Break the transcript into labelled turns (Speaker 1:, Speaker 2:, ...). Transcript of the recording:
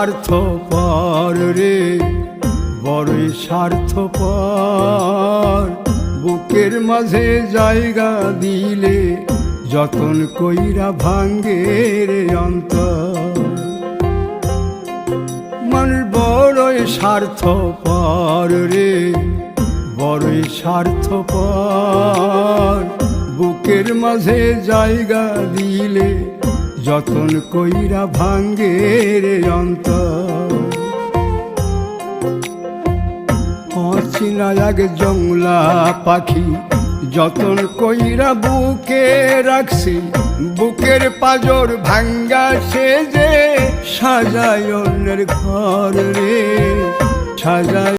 Speaker 1: স্বার্থপর রে, বড়ই স্বার্থপর। বুকের মাঝে জায়গা দিলে যতন কইরা ভাঙ্গে রে অন্তর। মানুষ বড়ই স্বার্থপর রে, বড়ই স্বার্থপর। বুকের মাঝে জায়গা দিলে যতন কইরা ভাঙ্গে রে অন্তর। অচিনা এক জংলা পাখি যতন কইরা বুকে রাখছি, বুকের পাজর ভাঙ্গা সে যে সাজায় অন্যের ঘর রে, সাজায়